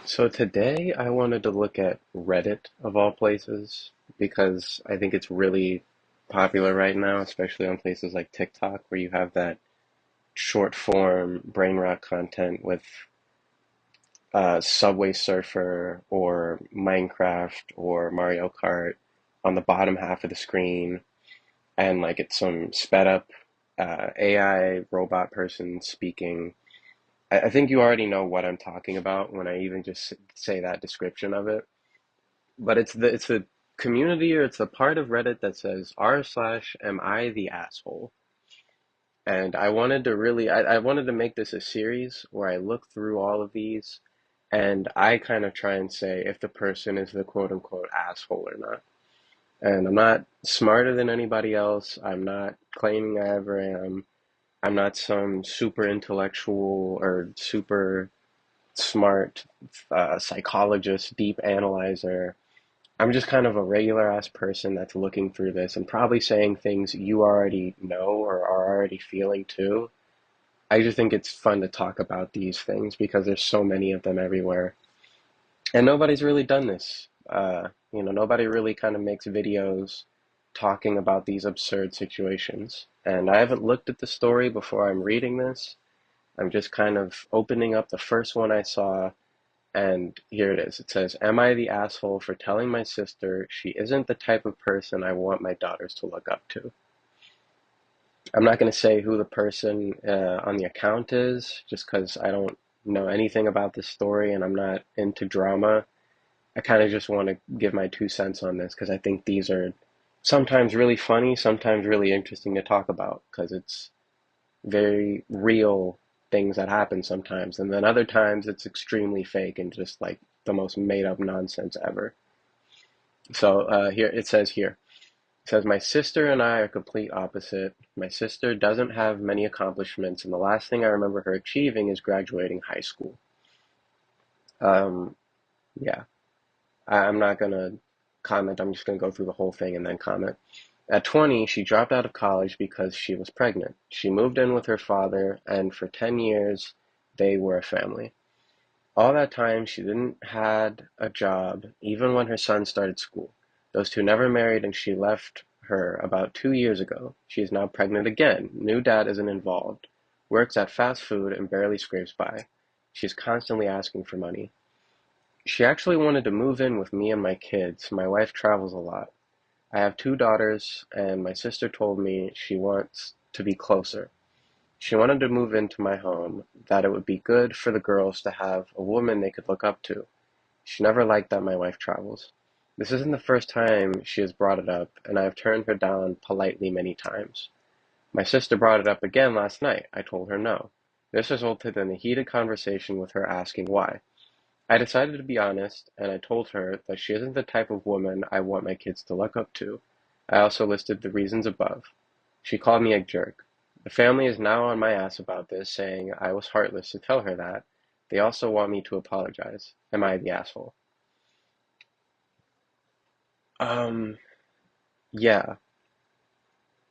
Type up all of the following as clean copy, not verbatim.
So today I wanted to look at Reddit of all places because I think it's really popular right now, especially on places like TikTok where you have that short form brain rot content with Subway Surfer or Minecraft or Mario Kart on the bottom half of the screen, and like it's some sped up AI robot person speaking. I think you already know what I'm talking about when I even just say that description of it. But it's the community, or it's the part of Reddit that says r slash am I the asshole? And I wanted to make this a series where I look through all of these and I kind of try and say if the person is the quote unquote asshole or not. And I'm not smarter than anybody else. I'm not claiming I ever am. I'm not some super intellectual or super smart psychologist, deep analyzer. I'm just kind of a regular ass person that's looking through this and probably saying things you already know or are already feeling too. I just think it's fun to talk about these things because there's so many of them everywhere. And nobody's really done this. Nobody really kind of makes videos talking about these absurd situations. And I haven't looked at the story before I'm reading this. I'm just kind of opening up the first one I saw, and here it is. It says, am I the asshole for telling my sister she isn't the type of person I want my daughters to look up to? I'm not going to say who the person on the account is, just because I don't know anything about this story and I'm not into drama. I kind of just want to give my 2 cents on this because I think these are sometimes really funny, sometimes really interesting to talk about because it's very real things that happen sometimes. And then other times it's extremely fake and just like the most made up nonsense ever. So here it says here. It says, my sister and I are complete opposite. My sister doesn't have many accomplishments, and the last thing I remember her achieving is graduating high school. Um, yeah, I'm not gonna comment. I'm just gonna go through the whole thing and then comment. At 20, she dropped out of college because she was pregnant. She moved in with her father, and for 10 years, they were a family. All that time, she didn't had a job, even when her son started school. Those two never married, and she left her about 2 years ago. She is now pregnant again. New dad isn't involved. Works at fast food and barely scrapes by. She's constantly asking for money. She actually wanted to move in with me and my kids. My wife travels a lot. I have two daughters, and my sister told me she wants to be closer. She wanted to move into my home, that it would be good for the girls to have a woman they could look up to. She never liked that my wife travels. This isn't the first time she has brought it up, and I have turned her down politely many times. My sister brought it up again last night. I told her no. This resulted in a heated conversation with her asking why. I decided to be honest, and I told her that she isn't the type of woman I want my kids to look up to. I also listed the reasons above. She called me a jerk. The family is now on my ass about this, saying I was heartless to tell her that. They also want me to apologize. Am I the asshole? Um, yeah.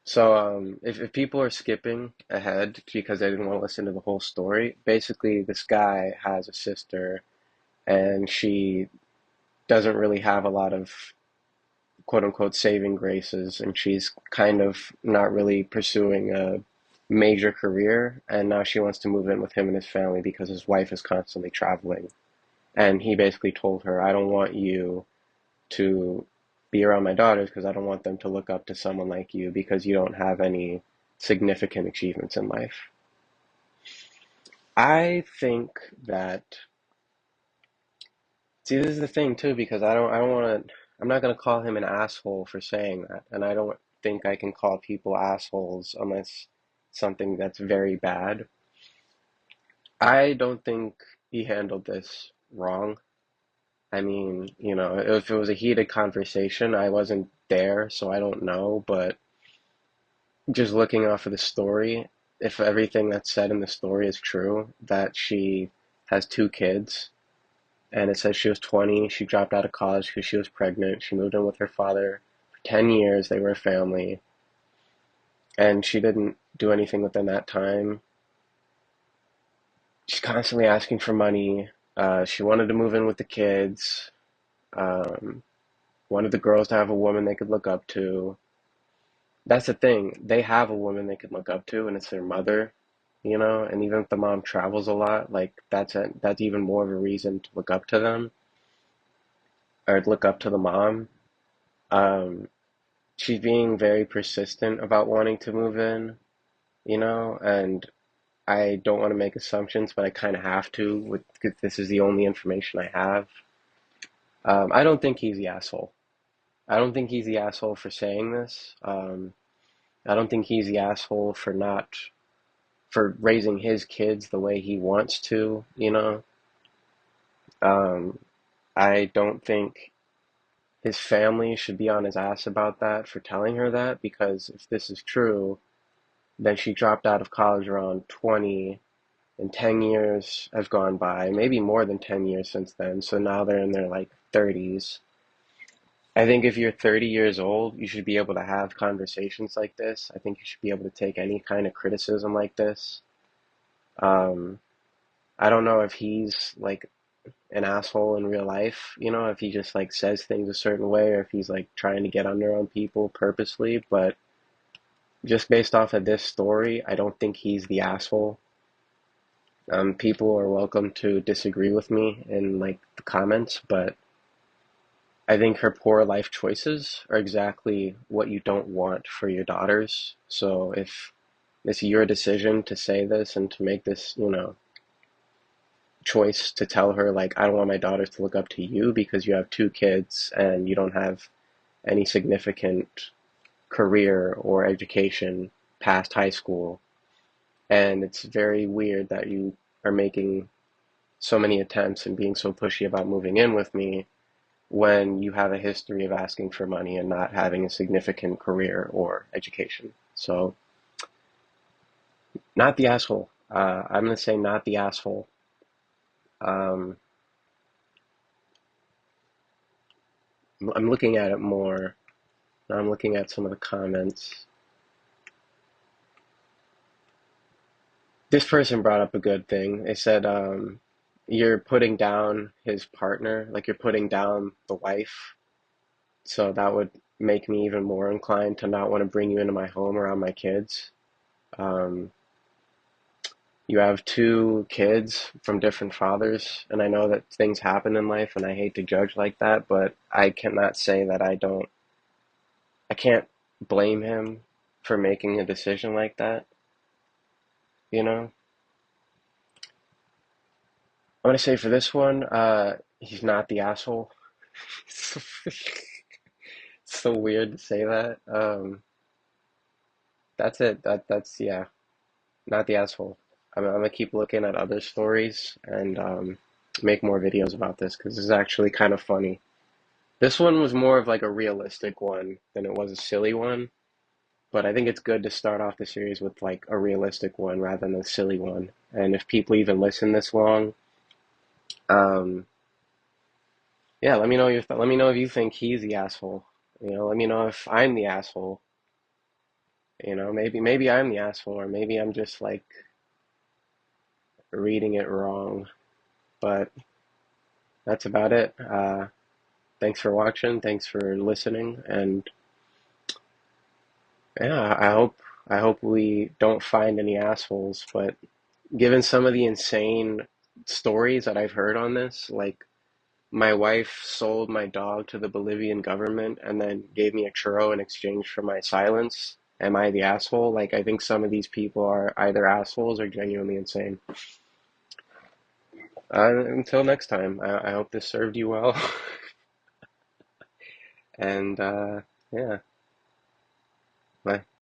So, if people are skipping ahead because they didn't want to listen to the whole story, basically this guy has a sister and she doesn't really have a lot of quote unquote saving graces, and she's kind of not really pursuing a major career, and now she wants to move in with him and his family because his wife is constantly traveling. And he basically told her, I don't want you to be around my daughters because I don't want them to look up to someone like you because you don't have any significant achievements in life. I think that, see, this is the thing too, because I don't want to, I'm not going to call him an asshole for saying that. And I don't think I can call people assholes unless something that's very bad. I don't think he handled this wrong. I mean, if it was a heated conversation, I wasn't there, so I don't know. But just looking off of the story, if everything that's said in the story is true, that she has two kids, and it says she was 20, she dropped out of college because she was pregnant, she moved in with her father for 10 years, they were a family, and she didn't do anything within that time. She's constantly asking for money. She wanted to move in with the kids. Um, Wanted the girls to have a woman they could look up to. That's the thing. They have a woman they could look up to, and it's their mother, you know. And even if the mom travels a lot, like that's even more of a reason to look up to them or look up to the mom. Um, she's being very persistent about wanting to move in, you know, and I don't want to make assumptions, but I kind of have to with because this is the only information I have. I don't think he's the asshole. I don't think he's the asshole for saying this. I don't think he's the asshole for not for raising his kids the way he wants to, you know. Um, I don't think his family should be on his ass about that for telling her that because if this is true, then she dropped out of college around 20 and 10 years have gone by, maybe more than 10 years since then. So now they're in their like 30s. I think if you're 30 years old, you should be able to have conversations like this. I think you should be able to take any kind of criticism like this. Um, I don't know if he's like an asshole in real life, you know, if he just like says things a certain way or if he's like trying to get under on people purposely, but just based off of this story, I don't think he's the asshole. People are welcome to disagree with me in like the comments, but I think her poor life choices are exactly what you don't want for your daughters. So if it's your decision to say this and to make this, you know, choice to tell her like I don't want my daughters to look up to you because you have two kids and you don't have any significant career or education past high school, and it's very weird that you are making so many attempts and being so pushy about moving in with me when you have a history of asking for money and not having a significant career or education. So, not the asshole. I'm going to say not the asshole. Um, I'm looking at it more. I'm looking at some of the comments. This person brought up a good thing. They said, you're putting down his partner, like you're putting down the wife. So that would make me even more inclined to not want to bring you into my home around my kids. Um, you have two kids from different fathers, and I know that things happen in life, and I hate to judge like that, but I cannot say that I can't blame him for making a decision like that, you know? I'm gonna say for this one, he's not the asshole. It's so weird to say that. That's it. That's yeah, not the asshole. I'm gonna keep looking at other stories and make more videos about this because this is actually kind of funny. This one was more of like a realistic one than it was a silly one, but I think it's good to start off the series with like a realistic one rather than a silly one. And if people even listen this long, um, yeah, let me know let me know if you think he's the asshole. You know, let me know if I'm the asshole. You know, maybe I'm the asshole, or maybe I'm just like reading it wrong. But that's about it. Thanks for watching. Thanks for listening, and yeah, I hope we don't find any assholes. But given some of the insane stories that I've heard on this, like my wife sold my dog to the Bolivian government and then gave me a churro in exchange for my silence. Am I the asshole? Like, I think some of these people are either assholes or genuinely insane. Until next time, I hope this served you well. And yeah, bye.